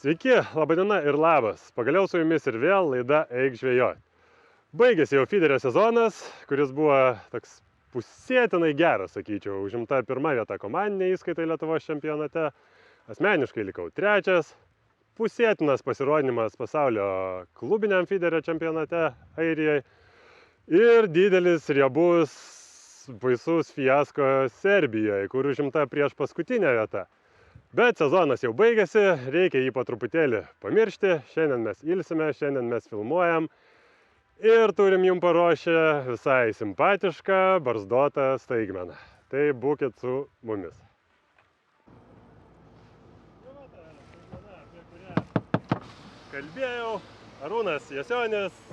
Sveiki, labadiena ir labas. Pagaliau su jumis ir vėl laida Eik žvejot. Baigėsi jau fiderio sezonas, kuris buvo toks pusėtinai geras, sakyčiau. Užimta pirma vieta komandinė įskaitai Lietuvos čempionate. Asmeniškai likau trečias. Pusėtinas pasirodymas pasaulio klubiniam fiderio čempionate Airijai. Ir didelis riebus, baisus fiasko Serbijoje, kur užimta prieš paskutinę vietą. Bet sezonas jau baigėsi, reikia jį po truputėlį pamiršti. Šiandien mes ilsime, šiandien mes filmuojam. Ir turim jums paruošę visai simpatišką, barzdotą staigmeną. Tai būkit su mumis. Apie kurią kalbėjau, Arūnas Jasionis,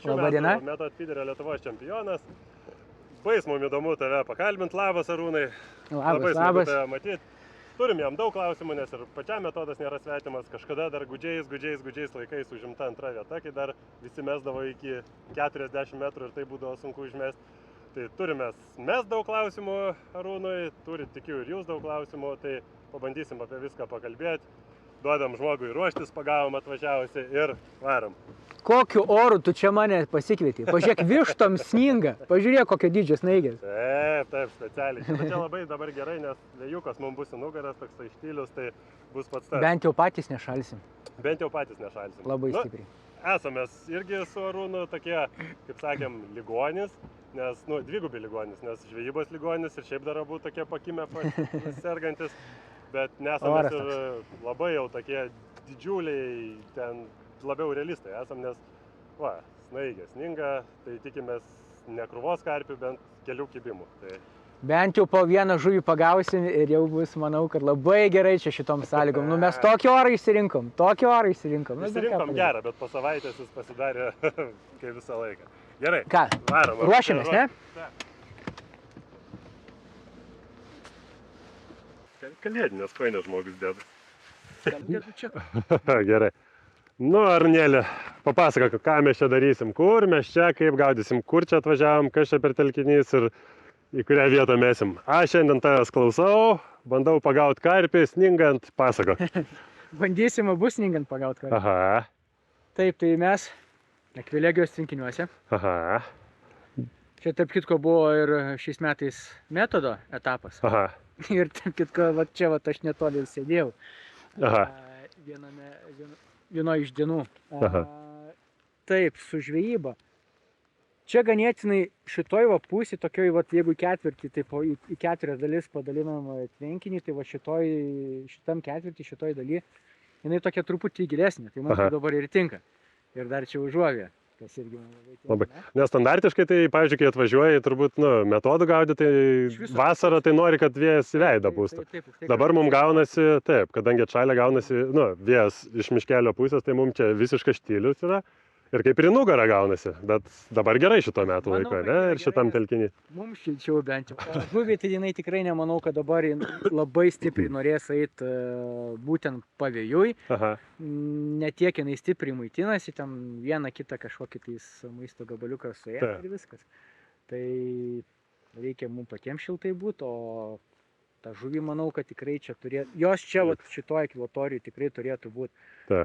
šių metų Metod Fiderio Lietuvos čempionas. Bais mums įdomu tave pakalbint. Labas, Arūnai. Labai smagu tave matyti. Turim jam daug klausimų, nes ir pačiam metodas nėra svetimas. Kažkada dar gudžiais laikais užimta antra vieta, kai dar visi mesdavo iki 40 metrų ir tai būdavo sunku užmesti. Tai turime mes daug klausimų Arūnui, turit tikiu ir jūs daug klausimų, tai pabandysim apie viską pakalbėti. Duodam žmogui ruoštis, pagavom atvažiavusi ir varom. Kokiu oru tu čia mane pasikvietei? Pažiūrėk, vištom sninga. Pažiūrėk, kokio dydžio snaigės. Taip, specialiai. Čia labai dabar gerai, nes vėjukas mums bus į nugaras, toks tai štilius, tai bus pats tas. Bent jau patys nešalsim. Labai stipriai. Esame irgi su Arūnu tokie, kaip sakėm, ligonis, nes, dvigubi ligonis, nes žvejybos ligonis ir šiaip dar abu tokie pakimę sergantis, bet nesame ir labai jau tokie didžiuliai, ten labiau realistai esam, nes, snaigė sninga, tai tikimės ne krūvos karpių, bent kelių kibimų. Tai... Bent jau po vieną žuvį pagausim ir jau bus, manau, kad labai gerai čia šitom sąlygom. Mes tokį orą išsirinkom. Išsirinkom gerą, bet po savaitės jis pasidarė kaip visą laiką. Gerai, ką? Varom. Ruošiamės, ne? Kalėdinės koinės žmogus dėda. Kalėdų čia. Gerai. Arnėlė, papasakok, ką mes čia darysim, kur mes čia, kaip gaudysim, kur čia atvažiavom, kas čia per telkinys ir į kurią vietą mesim. Aš šiandien tavęs klausau, bandau pagauti karpį, sningant, pasakok. Bandysim abu sningant pagauti karpį. Aha. Taip, tai mes Akvilegijos tvenkiniuose. Aha. Čia, tarp kitko, buvo ir šiais metais metodo etapas. Aha. Ir, tarp kitko, čia aš netoli sėdėjau. Aha. Vieno iš dienų. Aha. Taip, su žvejyba. Čia ganėtinai šitoj pusė, tokioj, jeigu ketvirtį, tai į 4 dalis padalinam tvenkinį, tai šitam ketvirtį, šitoj daly, jinai tokia truputį gilesnė, tai man dabar ir tinka. Ir dar čia užuovė, kas irgi man labai tinka. Nes standartiškai, tai, pavyzdžiui, kai atvažiuoji, turbūt, metodų gaudyti, tai vasarą tai nori, kad vėjas į veidą pūstų. Dabar mums gaunasi, taip, kadangi atšalė gaunasi, vėjas iš miškelio pusės, tai mums čia visiškas štilius yra. Ir kaip ir į nugarą gaunasi, bet dabar gerai šito metų laiko, ne? Ir šitam telkinį. Mums šilčiau bent jau. Žuvį tai jinai tikrai nemanau, kad dabar labai stipriai norės eiti būtent pavėjui. Ne tiek jinai stipriai maitinasi, ten vieną kitą kažkokį tais maisto gabaliuką suėda ir viskas. Tai reikia mums patiems šiltai būti, o tą žuvį manau, kad tikrai čia turėtų, jos čia šitoje akvatorijai tikrai turėtų būti.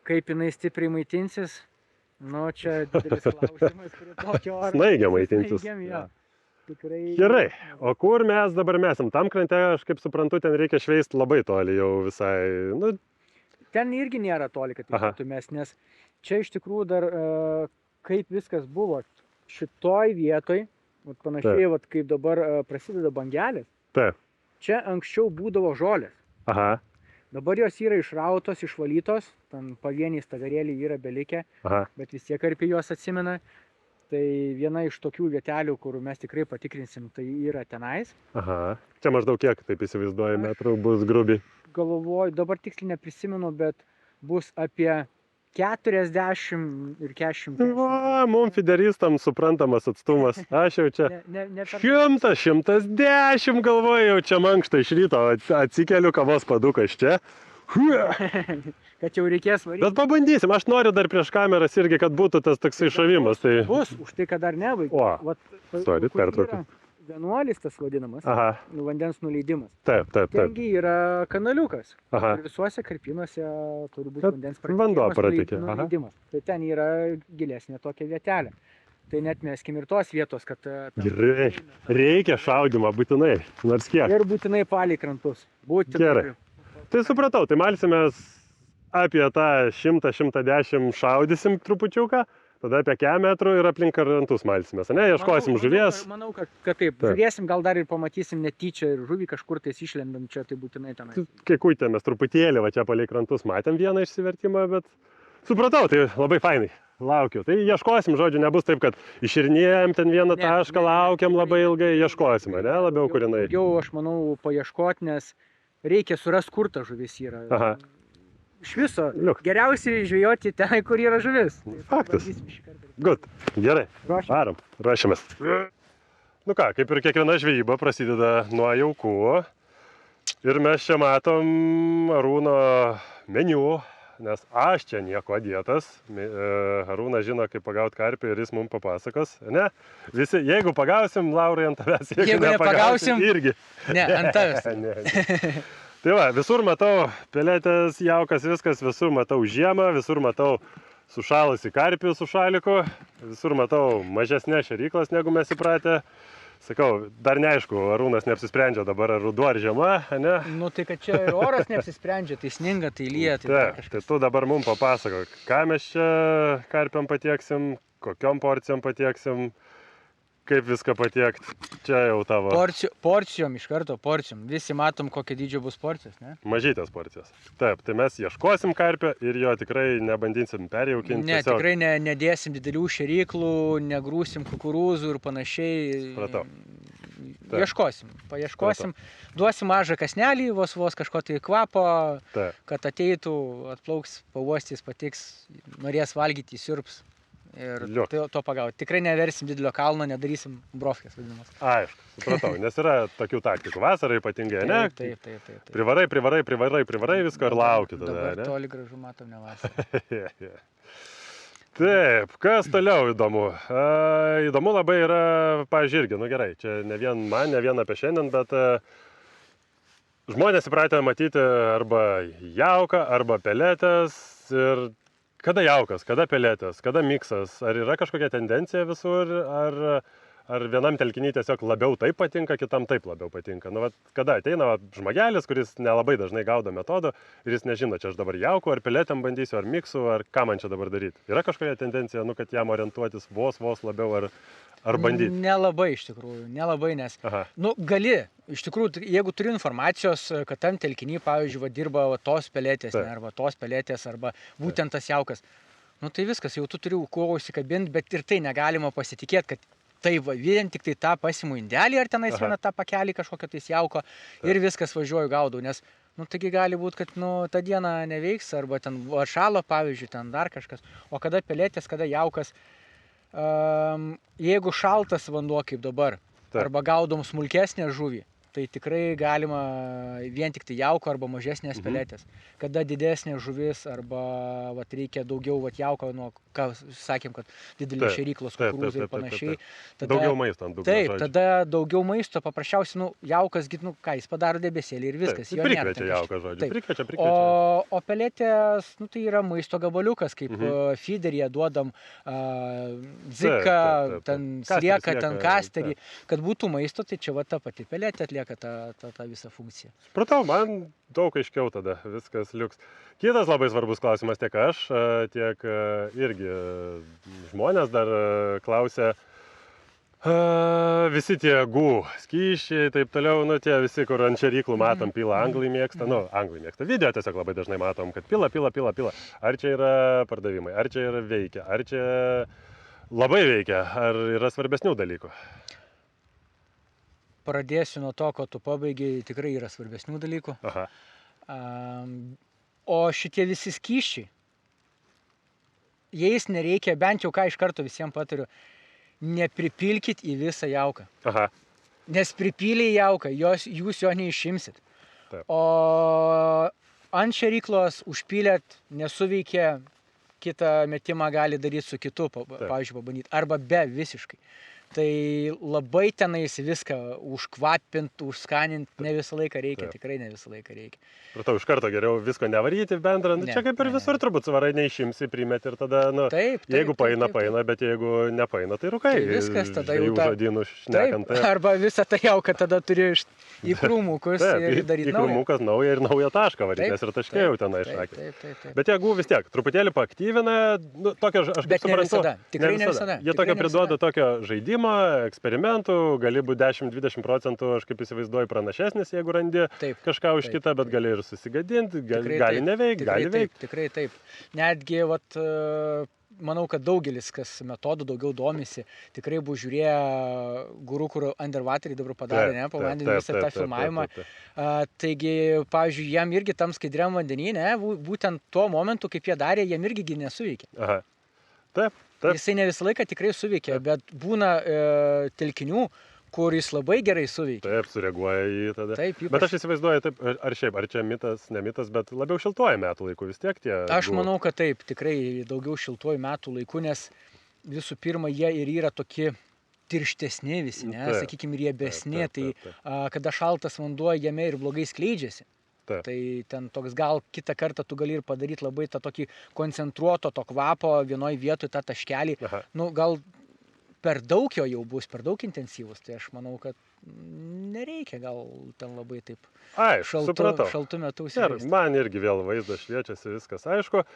Kaip jinai stipriai maitinsis? Čia didelis klausimas, prie tokio oro. Snaigė maitintis. Gerai, o kur mes dabar mesim? Tam krante, aš kaip suprantu, ten reikia šveist labai toli jau visai. Ten irgi nėra toli, kad reikėtų mes, nes čia iš tikrųjų dar kaip viskas buvo šitoj vietoj, panašiai, kaip dabar prasideda bangelės. Čia anksčiau būdavo žolės. Dabar jos yra išrautos, išvalytos, ten pavieniai stagarėliai yra belikę, bet vis tiek karpiai jos atsimena. Tai viena iš tokių vietelių, kur mes tikrai patikrinsim, tai yra tenais. Čia maždaug kiek, taip įsivaizduoju, metrų bus grubiai? Galvoju, dabar tiksliai neprisimenu, bet bus apie 40 ir 40. Mums fideristams suprantamas atstumas. Aš jau čia 100, 110 galvoju, jau čia mankštą iš ryto atsikeliu, kavos padukas čia. Kad jau reikės varyti. Bet pabandysim, aš noriu dar prieš kameras irgi, kad būtų tas toksai šavimas. Bus, už tai, kad dar nebaigiu. Sorry, pertraukiu. Vienuolis tas vadinamas, vandens nuleidimas. Taip. Tengi yra kanaliukas. Aha. Ir visuose karpinuose turi būti vandens Vanduo pratekė. nuleidimas. Tai ten yra gilesnė tokia vietelė. Tai net meskim ir tos vietos, kad... Reikia šaudymą, būtinai, nors kiek. Ir būtinai palei krantus. Būtinai. Gerai. Tai supratau, tai malsimės apie tą 100-110 šaudysim trupučiuką. Tada apie kilometrų ir aplink krantus malsimės, ne? Ieškosim žuvies. Manau, kad taip. Žiūrėsim, gal dar ir pamatysim netyčia ir žuvį kažkur tais išlendam čia, tai būtinai tenai. Kai kuitėmės truputėlį, va čia palei krantus matėm vieną išsivertimą, bet supratau, tai labai fainai. Laukiu. Tai ieškosim, žodžiu, nebus taip, kad iširnėjom ten vieną tašką, laukiam labai ilgai, ieškosim, ne? Labiau kur jinai. Jau, aš manau, paieškot, nes reikia surasti, kur ta žuvis yra. Aha. Iš viso, geriausiai žvejoti ten, kur yra žuvis. Faktas. Good. Gerai. Varom. Ruošiamės. Nu ką, kaip ir kiekviena žvejyba prasideda nuo jaukų. Ir mes čia matom Arūno meniu, nes aš čia nieko dėtas. Arūnas žino, kaip pagauti karpį ir jis mums papasakos. Ne? Visi, jeigu pagausim, Laurai ant tavęs. Jeigu nepagausim, irgi. Ne, ant tavęs. Ne. Tai va, visur matau peletės, jaukas, viskas, visur matau žiemą, visur matau sušalusi karpių su šaliku, visur matau mažesnės šeryklas, negu mes įpratę. Sakau, dar neaišku, Arūnas neapsisprendžia dabar, ar ruduo ar žiema, ne? Nu tai kad čia oras neapsisprendžia, tai sninga, tai lyja, tai kažkas. Tai tu dabar mums papasakok, ką mes čia karpiam patieksim, kokiom porcijom patieksim. Kaip viską patiekti, čia jau tavo. Porcijom, iš karto porcijom. Visi matom, kokio dydžio bus porcijos, ne? Mažytės porcijos. Taip, tai mes ieškosim karpio ir jo tikrai nebandinsim perjaukinti. Ne, tiesiog... tikrai nedėsim didelių šeryklų, negrūsim kukurūzų ir panašiai. Pratau. Paieškosim, duosim mažą kasnelį, vos kažko tai kvapo, kad ateitų, atplauks, pauostys, patiks, norės valgyti, siurps. Ir to pagauti. Tikrai neversim didelio kalno, nedarysim brofkės vadinamas. Aišku, supratau, nes yra tokių taktikų vasarą ypatingai, ne? Taip. Privarai visko ir lauki tada, ne? Dabar toli gražu matom ne vasarą. Taip, kas toliau įdomu? Įdomu labai yra, pavyzdžiui, irgi, nu gerai, čia ne vien man, ne vien apie šiandien, bet žmonės įpratę matyti arba jauką, arba peletės ir kada jaukas, kada peletės, kada miksas, ar yra kažkokia tendencija visur, ar vienam telkiny tiesiog labiau taip patinka, kitam taip labiau patinka. Nu, kada ateina žmogelis, kuris nelabai dažnai gaudo metodą ir jis nežino, čia aš dabar jauku, ar peletėm bandysiu, ar miksu, ar ką man čia dabar daryti. Yra kažkokia tendencija, nu, kad jam orientuotis vos labiau ar bandyti? Nelabai iš tikrųjų, nelabai, nes, nu, gali, iš tikrųjų, jeigu turi informacijos, kad tam telkiny, pavyzdžiui, dirba tos peletės, arba tos peletės, arba būtent tas jaukas, nu, tai viskas, jau tu turi kuo užsikabinti, bet ir tai negalima pasitikėti, kad tai va, vien tik tai tą pasimu indelį, ar tenais vieną tą pakelį kažkokio tais jauko ir viskas važiuoju gaudau, nes, nu, taigi gali būti, kad, nu, tą dieną neveiks, arba ten šalo, pavyzdžiui, ten dar kažkas, o kada peletės, kada jaukas, jeigu šaltas vanduo kaip dabar, arba gaudom smulkesnę žuvį, tai tikrai galima vien tik tai jauko arba mažesnės peletės. Kada didesnė žuvis arba reikia daugiau jauko, nuo ką sakėm, kad didelės šeryklos, kukurūzai ir panašiai. Daugiau maisto ant dugno. Taip, tada daugiau maisto, paprasčiausiai, nu, jaukas, nu, ką, jis padaro debesėlį ir viskas. Prikviečia jaukas, žodžiu. Prikviečia. O peletės, nu, tai yra maisto gabaliukas, kaip feederyje duodam dziką, ten slieką, ten kasterį, kad būtų maisto, tai čia va ta pati peletė atlieka tą visą funkciją. Supratau, man daug aiškiau tada viskas liuks. Kitas labai svarbus klausimas, tiek aš, tiek irgi žmonės dar klausia, visi tie skysčiai, taip toliau, nu tie visi, kur ant šeryklų matom, pila, anglai mėgsta, video tiesiog labai dažnai matom, kad pila. Ar čia yra pardavimai, ar čia yra veikia, ar čia labai veikia, ar yra svarbesnių dalykų? Pradėsiu nuo to, ko tu pabaigiai, tikrai yra svarbesnių dalykų. O šitie visi skysčiai, jais nereikia, bent jau ką iš karto visiems patariu, nepripilkit į visą jauką. Nes pripylė jauką, jūs jo neišimsit. O ant šeryklos užpylėt, nesuveikė, kitą metimą gali daryti su kitu, pavyzdžiui, pabandyti, arba be visiškai. Tai labai tenais viską užkvapint, užskanint ne visą laiką reikia, tikrai ne visą laiką reikia. Pratau, iš karto geriau visko nevaryti bendrą, čia kaip ir visur turbūt svarai neišimsi, primeti ir tada, jeigu paina, bet jeigu nepaina, tai rūkai. Tai viskas tada jau žodynų šnekant. Arba visą tai jau, kad tada turi į krūmukus ir daryti naują. Į krūmukas naują ir naują tašką varyti, nes ir taškė jau tenai išsakė. Bet jeigu vis tiek, truputėlį paaktyvina, tokio, aš kaip suprantu, tikrai ne visada. Jie tokio priduoda tokio žaidimo, eksperimentų, gali būti 10-20%, aš kaip įsivaizduoju, pranašesnis, jeigu randi kažką už kitą, bet gali ir susigadinti, gali neveikti, gali veikti. Tikrai taip. Netgi, manau, kad daugelis, kas metodų daugiau domisi, tikrai bus žiūrėję Guru, kur underwaterį dabar padarė, po vandenį visą tą filmavimą. Taigi, pavyzdžiui, jam irgi tam skaidriam vandenyne, būtent tuo momentu, kaip jie darė, jam irgi nesuveikė. Aha. Taip. Jisai ne visą laiką tikrai suveikia, bet būna telkinių, kur jis labai gerai suveikia. Taip, sureaguoja į tada. Bet aš įsivaizduoju, taip, ar čia mitas, ne mitas, bet labiau šiltuoju metų laiku vis tiek tie. Aš manau, kad taip, tikrai daugiau šiltuoju metų laiku, nes visų pirma, jie ir yra tokie tirštesni visi, sakykime, riebesni, tai kada šaltas vanduo jame ir blogai skleidžiasi. Tai ten toks gal kitą kartą tu gali ir padaryti labai tą tokį koncentruoto to kvapo vienoj vietoj tą taškelį. Gal per daug jo jau bus, per daug intensyvus, tai aš manau, kad nereikia gal ten labai taip šaltu metu užsileisti. Man irgi vėl vaizdas šviečiasi, viskas aišku.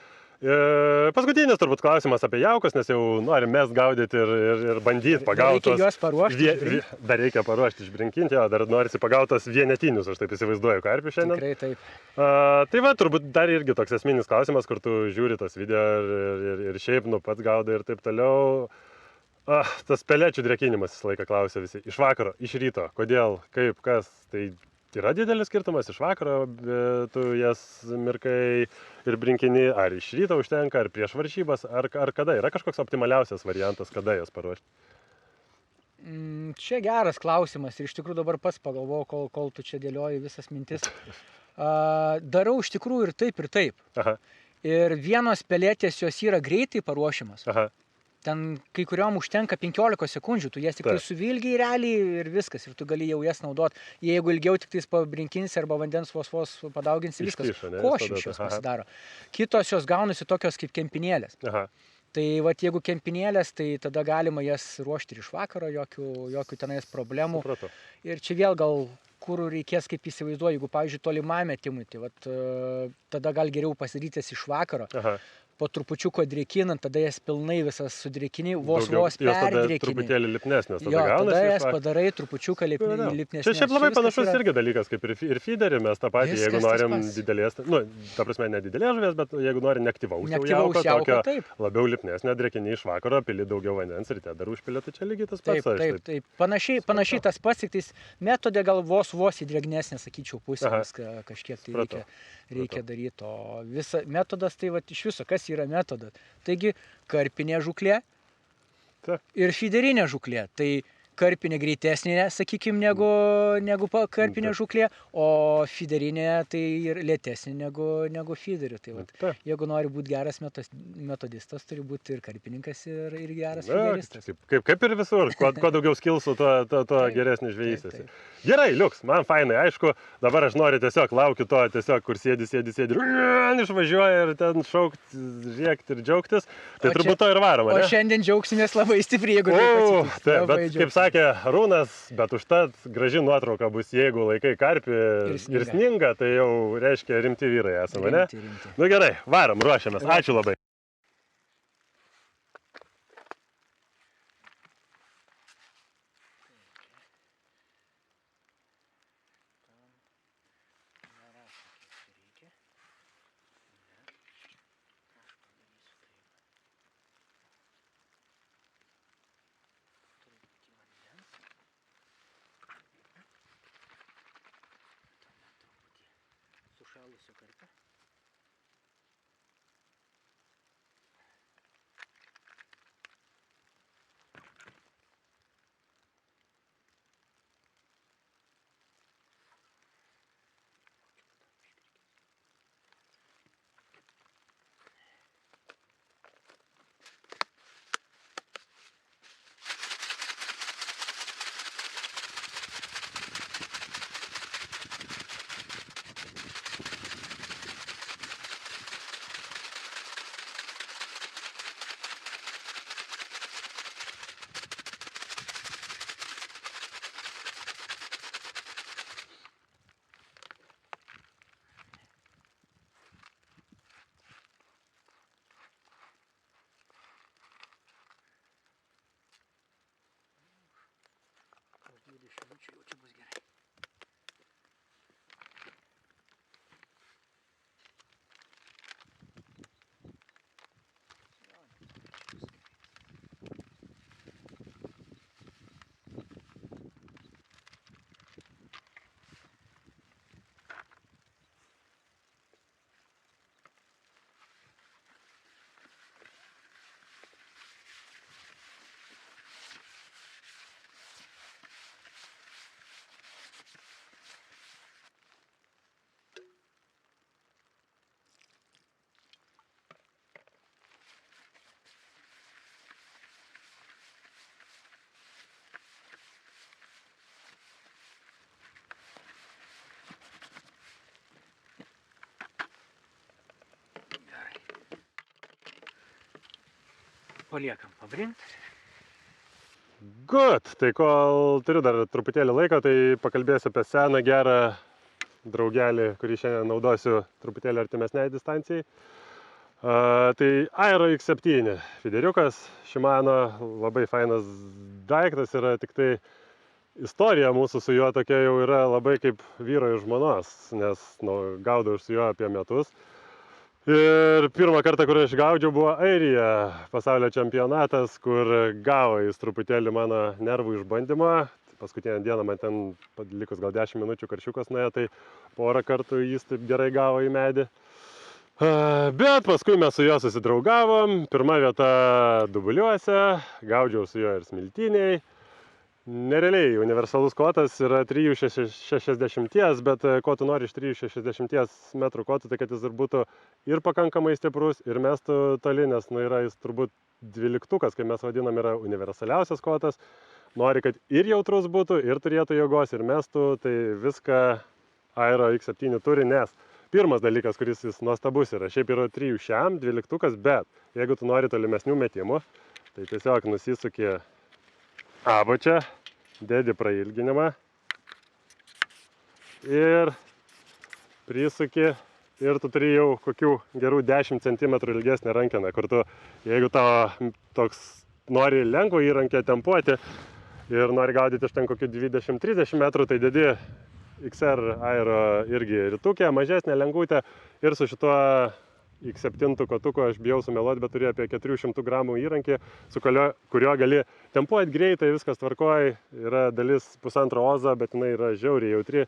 Paskutinis turbūt klausimas apie jaukas, nes jau norim mes gaudyti ir bandyti pagauti. Reikia juos paruošti. Dar reikia paruošti, išbrinkinti, dar norisi pagautos vienetinius, aš taip įsivaizduoju, karpių šiandien. Tikrai taip. Tai turbūt dar irgi toks esminis klausimas, kur tu žiūri tas video ir šiaip pats gaudai ir taip toliau. Tas pelečių drėkinimas visą laiką klausia visi. Iš vakaro, iš ryto, kodėl, kaip, kas, tai yra didelis skirtumas iš vakaro, tu jas mirkai ir brinkini, ar iš ryto užtenka, ar prieš varžybas, ar kada? Yra kažkoks optimaliausias variantas, kada jas paruošti? Čia geras klausimas ir iš tikrųjų dabar pats pagalvojau, kol tu čia dėlioji visas mintis. Darau iš tikrųjų ir taip. Aha. Ir vienos pelėtės jos yra greitai paruošimas. Aha. Ten kai kuriuom užtenka 15 sekundžių, tu jas tik tai suvilgiai realiai ir viskas, ir tu gali jau jas naudoti. Jeigu ilgiau tik tais pabrinkinsi arba vandens vos padauginsi, viskas košė iš jos pasidaro. Kitos jos gaunasi tokios kaip kempinėlės. Tai jeigu kempinėlės, tai tada galima jas ruošti ir iš vakaro, jokių tenais problemų. Ir čia vėl gal kur reikės, kaip įsivaizduoju, jeigu, pavyzdžiui, tolimam metimui, tai tada gal geriau pasidarytis iš vakaro. Po trupučiuko drėkinant, tada jas pilnai visas sudrėkini, vos perdrėkini. Jos tada truputėlį lipnesnės tada gaunasi. Tada jas padarai trupučiuką lipnesnės. Čia šiaip labai panašus irgi dalykas, kaip ir feederį mes tą patį, jeigu norim didelės, ta prasme ne didelės žuvės, bet jeigu nori neaktyvaus jauko, tokio labiau lipnesnė, drėkini iš vakaro, pili daugiau vandens ir dar užpilė, tai čia lygiai tas pats. Taip. Panašiai tas pats, tik tais metodė gal vos į drėgnesnę, sakyčiau, pusę viską kažkiek tai reikia daryti. O metodas tai iš viso, kas yra metodas. Taigi karpinė žūklė ir fiderinė žūklė. Tai karpinė greitesnė, sakykime, negu karpinė žūklė, o fiderinė tai ir lėtesnė negu fiderių. Tai jeigu nori būti geras metodistas, turi būti ir karpininkas, ir geras fideristas. Kaip ir visur, kuo daugiau skilsų, tuo geresnis žvejys esi. Gerai, liuks, man fainai, aišku, dabar aš noriu laukiu to, kur sėdi, išvažiuoja ir ten šaukti, žiekti ir džiaugtis, tai turbūt to ir varom, ne? O šiandien džiaugsimės labai stipriai, jeigu taip atsitiks. Kaip sakė Arūnas, bet užtat graži nuotrauka bus, jeigu laikai karpį ir sninga, tai jau reiškia rimti vyrai esame, ne? Nu gerai, varom, ruošiamės, ačiū labai. Sušalusio karpio. paliekam pabrint. Good, tai kol turiu dar truputėlį laiko, tai pakalbėsiu apie seną gerą draugelį, kurį šiandien naudosiu truputėlį artimesniai distancijai. Tai Aero X7 fideriukas, Shimano, labai fainas daiktas, yra tik tai istorija mūsų su juo tokia jau yra labai kaip vyro ir žmonos, nes gaudau su juo apie metus. Ir pirmą kartą, kur aš gaudžiau, buvo Airija pasaulio čempionatas, kur gavo jis truputėlį mano nervų išbandymą. Paskutinę dieną man ten likus gal 10 minučių karšiukas nuėjo, tai porą kartų jis taip gerai gavo į medį. Bet paskui mes su juo susidraugavom, pirma vieta Dubuliuose, gaudžiau su juo ir smiltiniai. Nerealiai universalus kotas yra 360, bet ko tu nori iš 360 metrų kotų, tai kad jis ir būtų ir pakankamai stiprus, ir mestų toli, nes yra jis turbūt 12, kaip mes vadinam, yra universaliausias kotas. Nori, kad ir jautrus būtų, ir turėtų jėgos, ir mestų, tai viską Aero X7 turi, nes pirmas dalykas, kuris jis nuostabus yra, šiaip yra 312, bet jeigu tu nori tolimesnių metimų, tai tiesiog nusisuki apačią, dedi prailginimą ir prisuki ir tu turi jau kokių gerų 10 cm ilgesnę rankeną, kur tu, jeigu tavo toks nori lengvo įrankį tempuoti ir nori gaudyti iš ten kokių 20-30 metrų, tai dedi XR Aero irgi ritukę, mažesnę lengvutę ir su šituo X7 kotuku aš bijau sumeluoti, bet turiu apie 400 gramų įrankį, su kurio gali tempuoti greitai, viskas tvarkoja, yra dalis 1,5 ozo, bet jinai yra žiauriai jautri.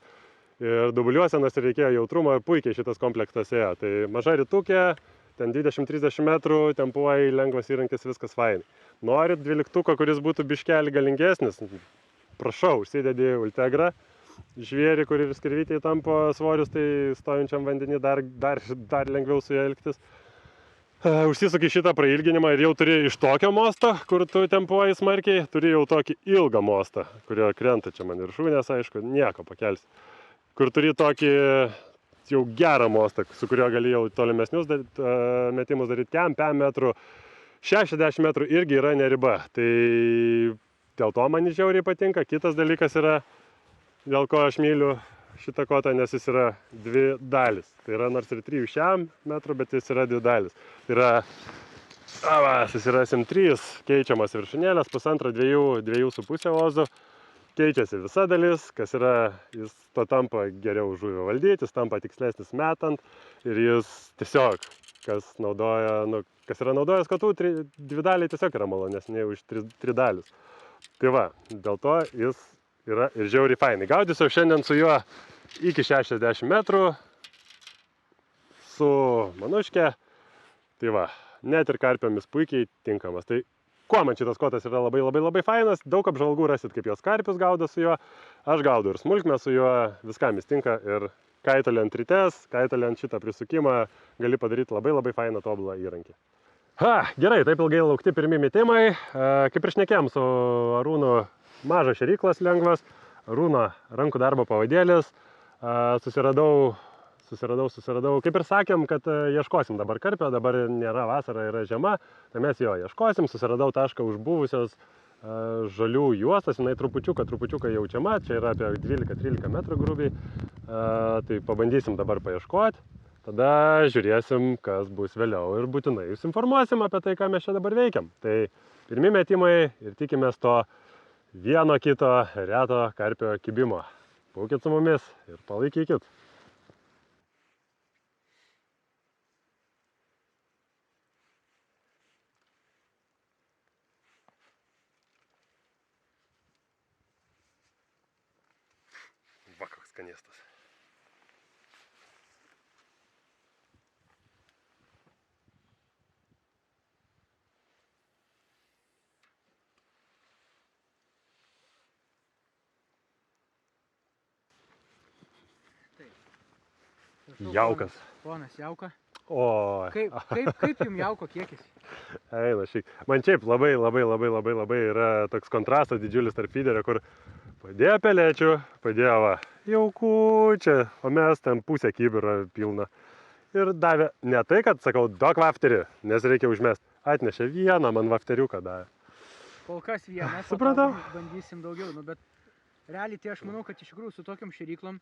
Ir Dubuliuose, nors ir reikėjo jautrumo, puikiai šitas komplektas ėjo. Tai maža ritukė, ten 20-30 metrų, tempuoja, lengvas įrankis, viskas fainai. Norit 12, kuris būtų biškelį galingesnis, prašau, užsidedi Ultegra. Žvėrį, kur ir skirvytėje tampo svorius, tai stojančiam vandenį dar lengviau su juo elgtis. Užsisuki šitą prailginimą ir jau turi iš tokio mosto, kur tu tempuoji smarkiai, turi jau tokį ilgą mostą, kurio krenta čia man viršūnės, aišku, nieko pakelsi. Kur turi tokį jau gerą mostą, su kurio gali jau tolimesnius metimus daryti 5 metrų, 60 metrų irgi yra ne riba. Tai dėl to man žiauriai patinka. Kitas dalykas yra, dėl ko aš myliu šitą kotą, nes jis yra 2 dalis. Tai yra nors ir 300 metrų, bet jis yra 2 dalis. Tai yra, jis yra SM3, keičiamas viršūnėlės, 1,5-2,5 ozo. Keičiasi visa dalis, kas yra, jis to tampa geriau žuvį valdyti, jis tampa tikslesnis metant. Ir jis tiesiog, kas yra naudojęs kotų, 2 daliai tiesiog yra malonesnė už 3 dalis. Tai va, dėl to jis yra ir žiauriai fainai. Gaudysiu šiandien su juo iki 60 metrų su manuške. Tai va, net ir karpiomis puikiai tinkamas. Tai kuo man šitas kotas yra labai fainas, daug apžvalgų rasit, kaip jos karpius gaudo su juo. Aš gaudau ir smulkmę su juo, viskam jis tinka ir kaitaliant rytes, kaitaliant šitą prisukimą gali padaryti labai fainą tobulą įrankį. Gerai, taip ilgai laukti pirmi metimai. Kaip ir šnekėjom su Arūnu, mažas šeryklas lengvas, Arūno rankų darbo pavadėlis. Susiradau, kaip ir sakėm, kad ieškosim dabar karpio, dabar nėra vasara, yra žiema, tai mes jo ieškosim, susiradau tašką už buvusios žalių juostas, jinai trupučiuką jaučiama, čia yra apie 12-13 metrų grubiai, tai pabandysim dabar paieškoti, tada žiūrėsim, kas bus vėliau ir būtinai jūs informuosim apie tai, ką mes čia dabar veikiam. Tai pirmi metimai ir tikimės to vieno kito reto karpio kibimo. Būkit su mumis ir palaikykit. Va, koks skanėstas. Jaukas. Ponas Jauka. O. Kaip jums jauko kiekis? Eina šiek. Man šiaip labai yra toks kontrastas didžiulis tarp fiderio, kur padėjo pelėčių, padėjo va, jaukučią, o mes ten pusę kibiro pilną. Ir davė ne tai, kad sakau, duok vafterį, nes reikia užmest. atnešė vieną, man vafteriuką davė. Kol kas vienas, Supratau. bandysim daugiau, nu bet realiai tai aš manau, kad iš tikrųjų su tokiam šėryklom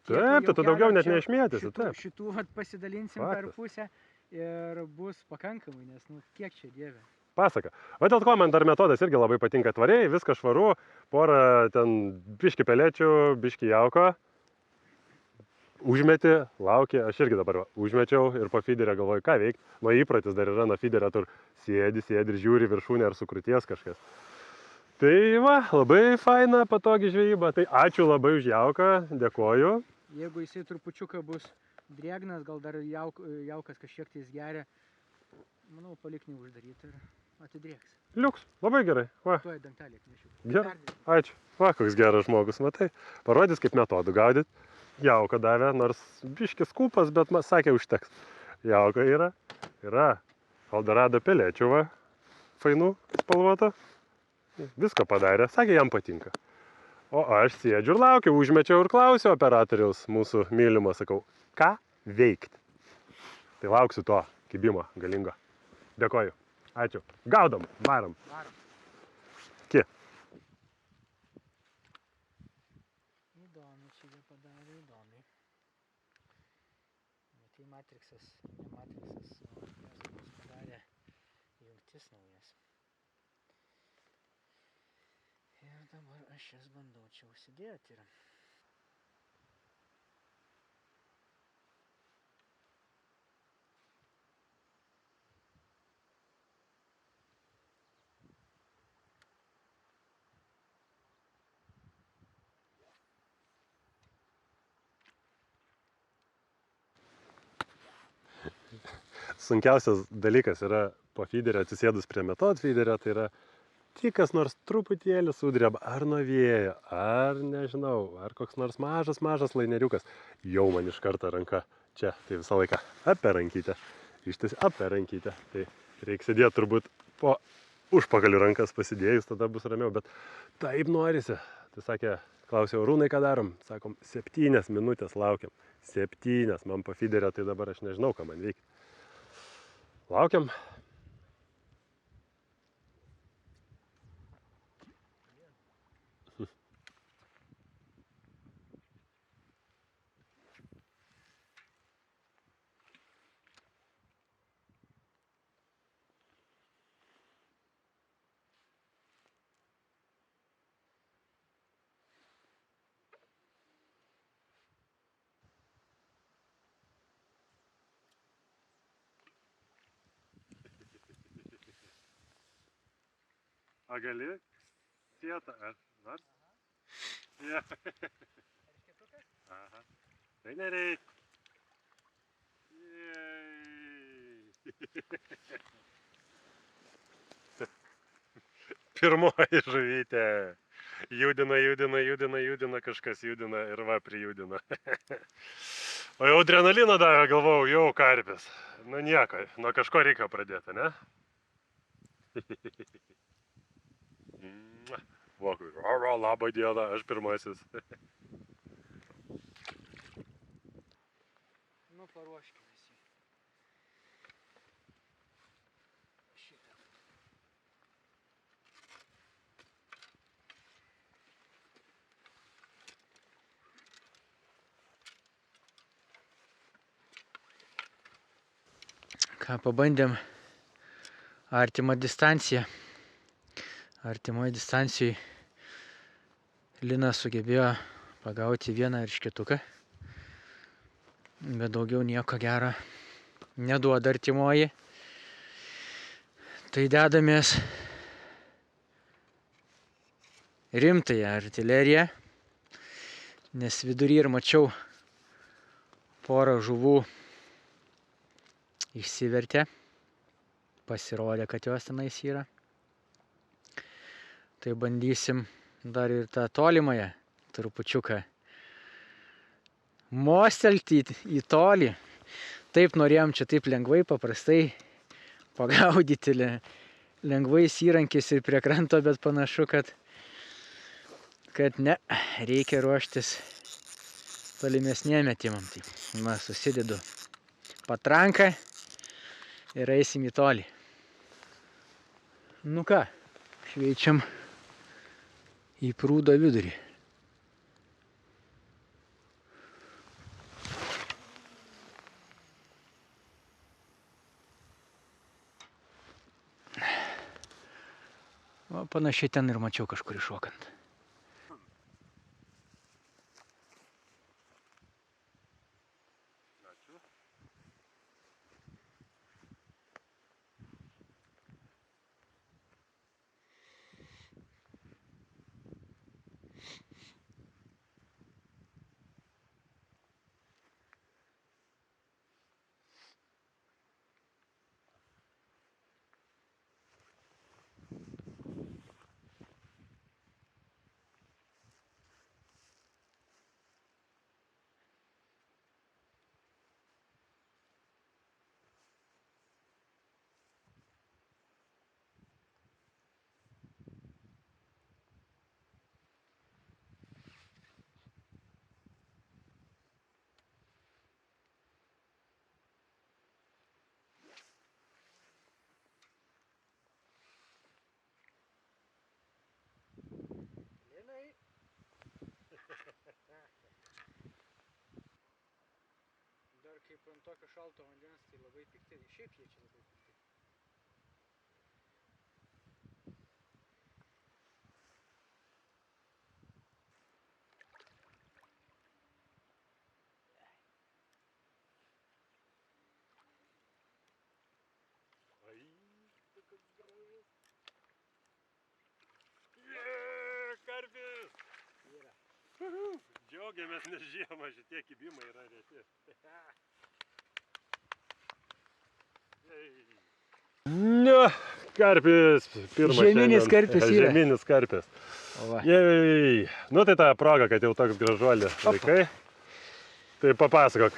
Taip, tai tu daugiau net neišmėtysi, taip. Šitų vat pasidalinsim per Faktas. pusę ir bus pakankamai, nes nu kiek čia dieve. Pasaka. O dėl ko man dar metodas irgi labai patinka tvariai, viskas švaru, porą ten biški pelėčių, biški jauko. Užmeti, lauki, aš irgi dabar užmečiau ir po feederio galvoju, ką veikti. Nuo įpratis dar yra nuo feederio, tur sėdi ir žiūri viršūnę ar sukruties kažkas. Tai va, labai faina, patogi žvejyba. Tai ačiū labai už jauką, dėkoju. Jeigu jisai trupučiuką bus drėgnas, gal dar jaukas kažkiek tais geria, manau, palik neuždaryti ir atidrėks. Liuks, labai gerai. Va, Tuoj dangtelį atnešiu. gerai, ačiū. Va, koks geras žmogus, matai. Parodys, kaip metodų gaudyt. Jauką davė, nors biškis kūpas, bet man sakė, užteks. Jauka yra. Eldorado pelėčių, va, fainų, spalvoto. Viską padarė, sakė, jam patinka. O aš sėdžiu ir laukiu, užmečiau ir klausiu operatoriaus mūsų mylimo, sakau, ką veikti. Tai lauksiu to kibimo galingo. Dėkoju. Ačiū. Gaudom, varom. Ki. Įdomu, čia jie padarė įdomiai. Tai matriksas, ne matriksas, o Jaskus padarė jungtis naujas. Ir dabar aš jas bandau čia užsidėti. Sunkiausias dalykas yra po feederio atsisėdus prie metod feederio, tai yra tik kas nors truputėlį sudreba, ar nuo vėjo, ar nežinau, ar koks nors mažas laineriukas. Jau man iš karto ranka čia, tai visą laiką apie rankytę, ištis apie rankytę. Tai reikia sėdėti turbūt po užpakalių rankas pasidėjus, tada bus ramiau, bet taip norisi. Tai sakė, klausiau, Rūnai, ką darom? Sakom, 7 minutės laukiam. 7, man po feederio, tai dabar aš nežinau, ką man veikia. Laukiam. A gali? Sietą, ar nors? Ja. Aha. Tai nereik. Pirmoji žuvytė. Judina, kažkas judina ir va prijudina. O jau adrenalino davė, galvojau, jau karpis. Nu nieko, nuo kažko reikia pradėti, ne? Vokui, labą dieną, aš pirmasis. Nu, paruoškime jį. Šitą. Ką, pabandėm artimą distanciją. Artimoje distancijoje Linas sugebėjo pagauti vieną eršketuką, bet daugiau nieko gero neduoda artimoji. Tai dedamės rimtąją artileriją, nes vidury ir mačiau porą žuvų išsivertė, pasirodė, kad jos tenais yra. Tai bandysim dar ir tą tolimąją trupučiuką mostelti į tolį. Taip norėjom čia taip lengvai, paprastai pagaudyti lengvais įrankiais ir prie kranto, bet panašu, kad ne, reikia ruoštis tolimesniem metimam. Tai susidedu patranką ir eisim į tolį. Nu ką, šveičiam į prūdo vidurį. O, panašiai ten ir mačiau kažkur iššokant. Dar kaip ant tokio šalto vandens, tai labai pikti. Šiaip jie čia labai pikti. Karpis! Džiaugiamės, nes žiemą šitie kibimai yra reti. Nu, karpis, pirmas Žieminis šiandien. karpis yra. Žieminis karpis. Va. Jej. Nu tai ta proga, kad jau toks gražuolis laikai. Tai papasakok,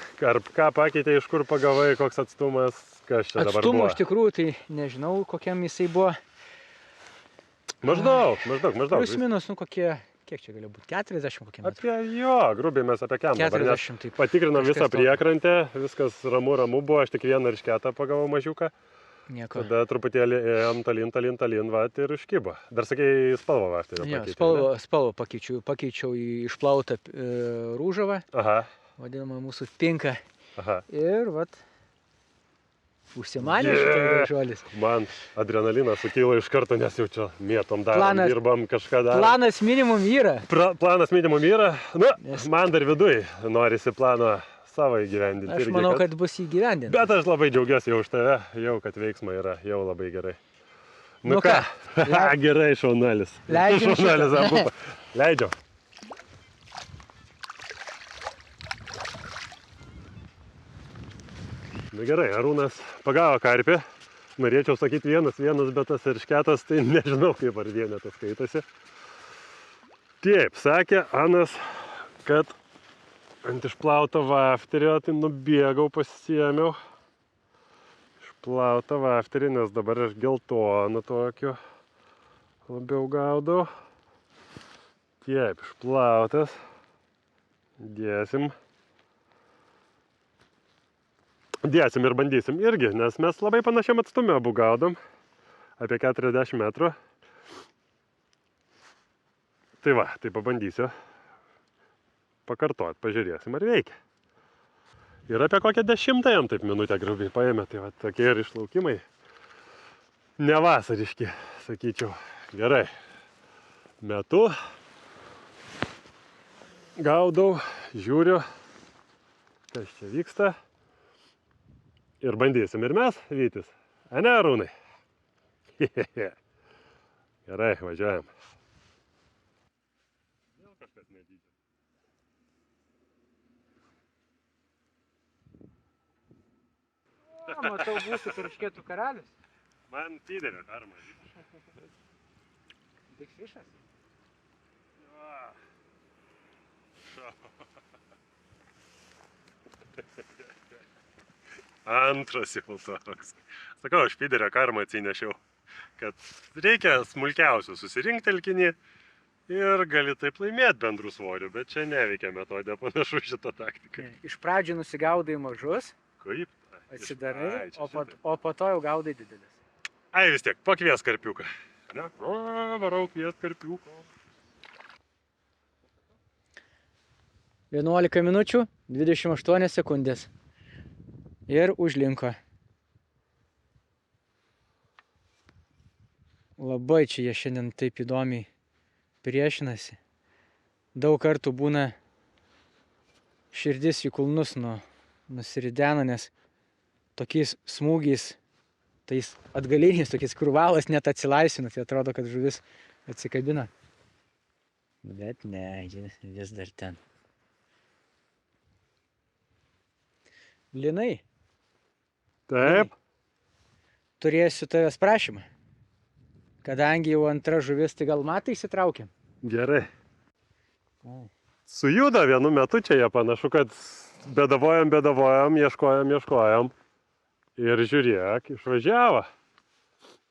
ką pakeitė, iš kur pagavai, koks atstumas, kas čia dabar buvo? Atstumo iš tikrųjų tai nežinau, kokiam jisai buvo. Maždaug. Plius minus, nu kokie, kiek čia galėjo būti, 40 kokie metrų. Apie jo, grubiai mes apie kem dabar. 40 taip. Patikrinom visą Kažkas priekrantę, viskas ramu buvo, aš tik vieną eršketą pagavau mažiuką. Nieko. Tada truputėlį ėjom talin, vat ir iškibo. Dar sakei, spalvą vafterio Jo, pakeitei. spalvą pakeičiau į išplautą rūžavą, Aha, vadinamą mūsų pinką. aha. Ir vat, užsimanė šitai gražuolis. Man adrenalinas sukyla iš karto, nes jau čia mėtom darom, Planas- dirbam, kažką darom. Planas minimum yra. Planas minimum yra. Nu, Nes- man dar viduj norisi plano savo įgyvendinti. Aš irgi, manau, kad bus įgyvendinta. Bet aš labai džiaugiuosi jau už tave, jau kad veiksmai yra, jau labai gerai. Nu ką, Gerai, šaunuolis. Leidžiam Šaunuolis šitą. abu. Leidžiam. Na gerai, Arūnas pagavo karpį. Norėčiau sakyti vienas, bet tas eršketas, tai nežinau, kaip ar vienetas skaitasi. Taip, sakė Anas, kad ant išplauto vafterio, tai nubėgau, pasiėmiau išplautą vafterį, nes dabar aš geltoną tokiu labiau gaudau. Taip, išplautas. Dėsim ir bandysim irgi, nes mes labai panašiam atstume abu gaudom, apie 40 metrų. Tai va, tai pabandysiu pakartot, pažiūrėsim, ar veikia. Ir apie kokią 10 jam taip minutę grubiai paėmė, tai va tokie ir išlaukimai nevasariški, sakyčiau. Gerai, metu, gaudau, žiūriu, kas čia vyksta. Ir bandysim ir mes, Vytis. Ane, Arūnai? Gerai, važiuojam. Vėl kažkas nedydžia. O, matau, būsiu eršketų karalius. Man fiderio karma. Big fishas. Antras jau toks. Sakau, aš fiderio karmą atsinešiau, kad reikia smulkiausių susirinkti telkinį ir gali taip laimėti bendrų svorių, bet čia neveikia metodė, panašu šitą taktiką. Iš pradžių nusigaudai mažus, Kaip? atsidarai, Ai, čia o po to jau gaudai didelis. Ai vis tiek, pakvies karpiuką. Ne? O, varau kvies karpiuką. 11 minučių, 28 sekundės. Ir užlinko. Labai čia jie šiandien taip įdomiai priešinasi. Daug kartų būna širdis į kulnus nusiridena, nes tokiais smūgiais, tais atgaliniais, tokiais kurvalas net atsilaisvina, tai atrodo, kad žuvis atsikabina. Bet ne, vis dar ten. Linai. Taip. Turėsiu tavęs prašymą. Kadangi jau antra žuvis, tai gal matai įsitraukiam? Gerai. Sujuda vienu metu čia jie panašu, kad bedavojam, ieškojam. Ir žiūrėk, išvažiavo.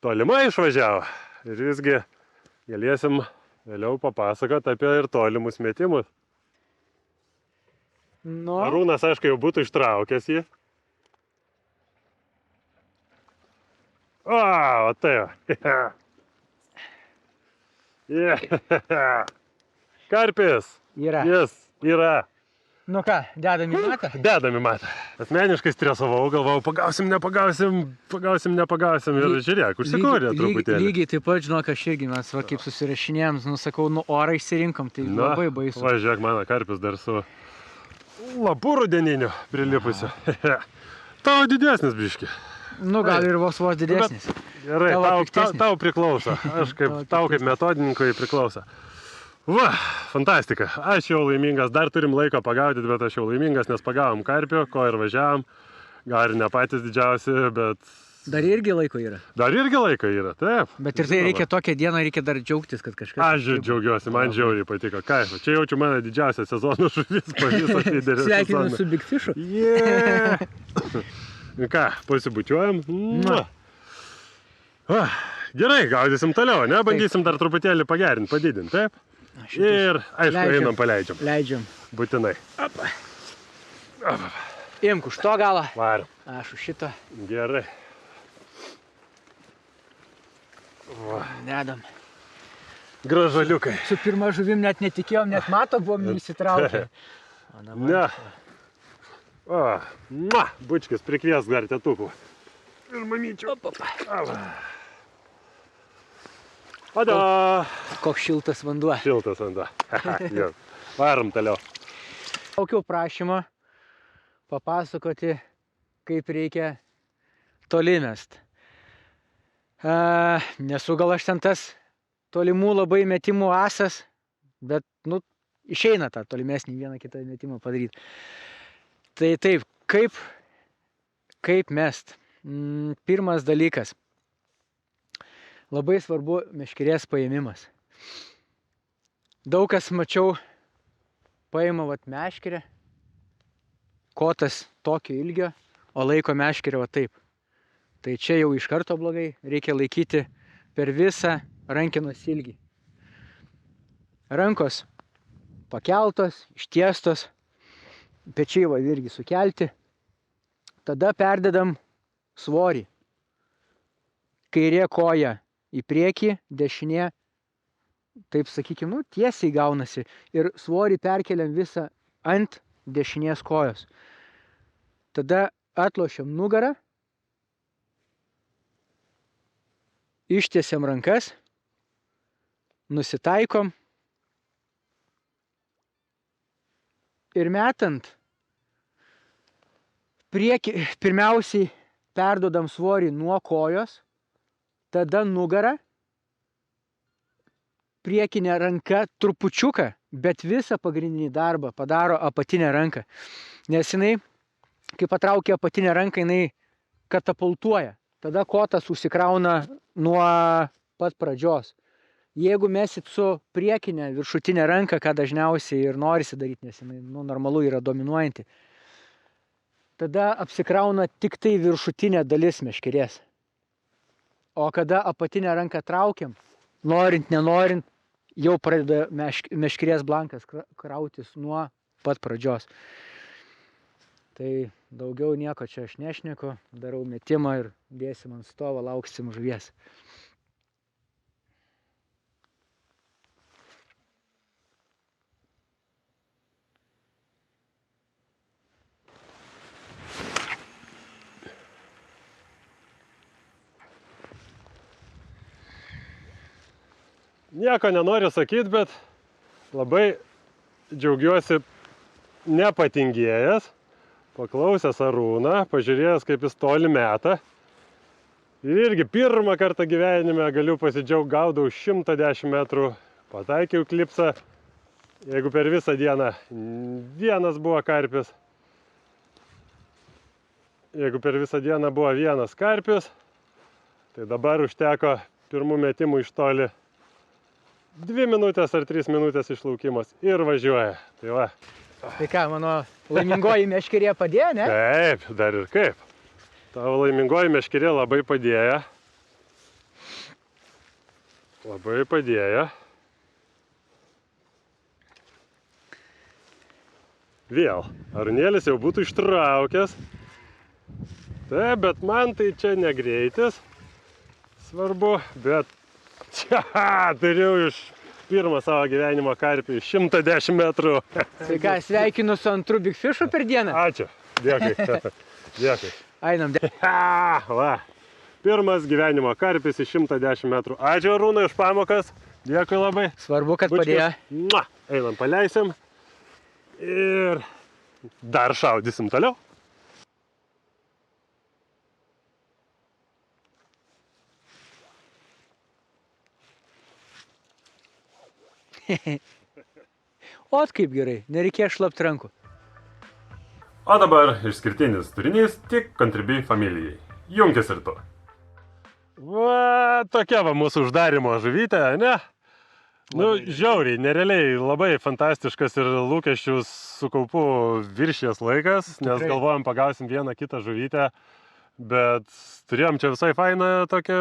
Tolimai išvažiavo. Ir visgi galėsim vėliau papasakoti apie ir tolimus metimus. Nu, Arūnas, aišku, jau būtų ištraukęs jį. O tai va. Karpis. yra. Jis yra. Nu ką, dedam į matą? Dedam į matą. Asmeniškai stresavau, galvojau, pagausim, nepagausim. Ir žiūrėk, užsikūrė truputėlį. Lygiai taip pat, žinok, aš irgi mes va, kaip susirašinėjom, nusakau, orą išsirinkom, tai labai baisu. Va, žiūrėk, mano karpis dar su lapu rudeniniu prilipusiu. Tavo didesnis biški. Nu, gal ir vos didesnis. Gerai, tau priklauso. Tau kaip metodininkui priklauso. Va, fantastika. Aš jau laimingas, dar turim laiko pagaudyti, bet aš jau laimingas, nes pagavom karpio, ko ir važiavom. Gal ir ne patys didžiausi, bet... Dar irgi laiko yra. Dar irgi laiko yra, taip. Bet ir tai reikia tokią dieną, reikia dar džiaugtis, kad kažkas... Aš džiaugiuosi, man žiauriai patiko. Kaifas, čia jaučiu mano didžiausią sezono žuvis po viso fiderio sezono. Sveikinu su Big Fishu. Yeah. Ką, pasibučiuojam? Gerai, gaudysim toliau, ne? Bandysim dar truputėlį pagerinti, padidinti, taip? Ir, aišku, einam paleidžiam. Leidžiam. Būtinai. Imk už to galą. Varom. Aš už šito. Gerai. Dedam. Gražuoliukai. Su pirma žuvim net netikėjom, net mato buvom įsitraukę. Ne. Bučkis, prikvies dar tėtukų. Ir mamyčių. Oda. Koks šiltas vanduo. Šiltas vanduo. Varom toliau. Laukiau prašymą papasakoti, kaip reikia toli mest. Nesu gal aš ten tas tolimų labai metimų asas, bet, nu, išeina tą tolimesnį vieną kitą metimą padaryti. Tai taip, kaip mest? Pirmas dalykas. Labai svarbu meškerės paėmimas. Daug kas mačiau, paima meškerę, kotas tokio ilgio, o laiko meškerę taip. Tai čia jau iš karto blogai, reikia laikyti per visą rankenos ilgį. Rankos pakeltos, ištiestos, pečiai irgi sukelti. Tada perdedam svorį. Kairė koja į priekį, dešinė, taip sakykime, tiesiai gaunasi. Ir svorį perkeliam visą ant dešinės kojos. Tada atlošiam nugarą, ištiesiam rankas, nusitaikom ir metant pirmiausiai perduodam svorį nuo kojos, tada nugarą, priekinė ranka trupučiuką, bet visą pagrindinį darbą padaro apatinę ranką. Nes jinai, kai patraukia apatinę ranką, jinai katapultuoja. Tada kotas užsikrauna nuo pat pradžios. Jeigu mesit su priekinė viršutinė ranka, ką dažniausiai ir norisi daryti, nes jinai normalu yra dominuojanti, tada apsikrauna tik tai viršutinė dalis meškerės. O kada apatinę ranką traukiam, norint, nenorint, jau pradeda meškerės blankas krautis nuo pat pradžios. Tai daugiau nieko čia aš nešneku, darau metimą ir dėsim ant stovo, lauksim žuvies. Nieko nenoriu sakyti, bet labai džiaugiuosi nepatingėjęs, paklausęs Arūną, pažiūrėjęs, kaip jis toli meta. Ir irgi pirmą kartą gyvenime galiu pasidžiaugti, gaudau 110 metrų, pataikiau klipsą, jeigu per visą dieną vienas buvo karpis. Jeigu per visą dieną buvo vienas karpis, tai dabar užteko pirmų metimų iš toli 2 minutės ar 3 minutės išlaukimas ir važiuoja. Tai va. Tai ką, mano laimingoji meškerė padėjo, ne? Taip, dar ir kaip. Tavo laimingoji meškerė labai padėjo. Labai padėjo. Vėl. Arūnėlis jau būtų ištraukęs. Taip, bet man tai čia negreitis. Svarbu, bet čia turiu iš pirmą savo gyvenimo karpį 110 metrų. Tai ką, sveikinu su antru Big Fishu per dieną. Ačiū. Dėkui. Dėkui. Einam. Va. Pirmas gyvenimo karpis iš 110 metrų. Ačiū Arūnai už pamokas. Dėkui labai. Svarbu, kad padėjo. Einam, paleisim. Ir dar šaudysim toliau. Ot kaip gerai, nereikėjo šlapt rankų. O dabar išskirtinis turinys tik Contribui familijai. Junkis ir tu. Va, tokia va mūsų uždarimo žuvytė, ne? Nu, žiauriai, nerealiai, labai fantastiškas ir lūkesčius su kaupu viršės laikas, nes galvojom pagausim vieną kitą žuvytę. Bet turėjom čia visai fainą tokią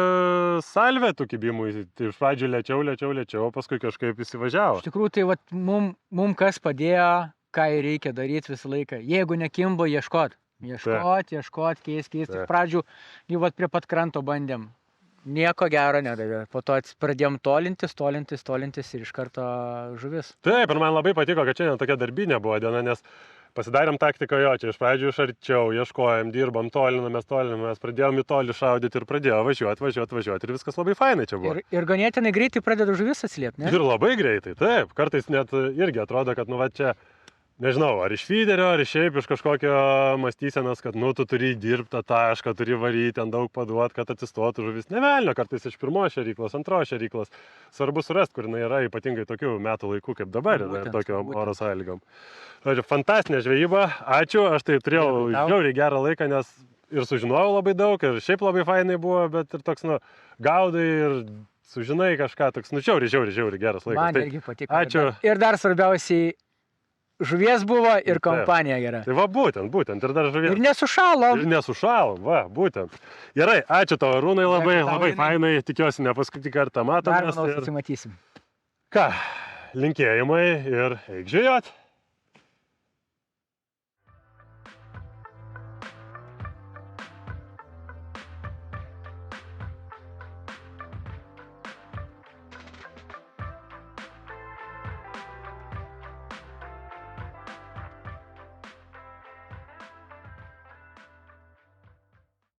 salvę tų kibimų. Tai iš pradžių lėčiau, o paskui kažkaip įsivažiavo. Iš tikrųjų, tai vat, mum kas padėjo, ką reikia daryti visą laiką. Jeigu nekimbo, ieškot, keist. Iš pradžių jau vat prie pat kranto bandėm. Nieko gero nedavė. Po to pradėjom tolintis ir iš karto žuvis. Taip, ir man labai patiko, kad šiandien tokia darbinė buvo diena, nes pasidarėm taktiką jo, čia iš pradžių iš arčiau, ieškojom, dirbom, tolinamės, pradėjom į tolį šaudyti ir pradėjo važiuoti ir viskas labai fainai čia buvo. Ir ganėtinai greitai pradeda žuvis atsiliepti, ne? Ir labai greitai, taip. Kartais net irgi atrodo, kad nu va čia, nežinau, ar iš fiderio, ar šiaip iš kažkokio mąstysenos, kad nu tu turi dirbti tą tašką, turi varyti, ten daug paduoti, kad atsistotų žuvis. Ne velnio, kartais iš pirmos šėryklos, antros šėryklos. Svarbu surasti, kur jinai yra, ypatingai tokių metų laikų kaip dabar, tokio oro sąlygom. Žodžiu, fantastinė žvejyba, ačiū, aš tai turėjau žiauriai gerą laiką, nes ir sužinojau labai daug, ir šiaip labai fainai buvo, bet ir toks, nu, gaudai ir sužinai kažką, toks, nu, žiauriai geras laikas. Man irgi patiko. Ačiū. Ir dar svarbiausiai, žuvies buvo ir kompanija gera. Tai va, būtent, ir dar žuvies. Ir nesušalom. Va, būtent. Gerai, ačiū tau, Arūnai, labai fainai, tikiuosi, ne paskutinį kartą matomės. Dar manau, susimatysim. Ką, linkėjimai ir eik žvejot.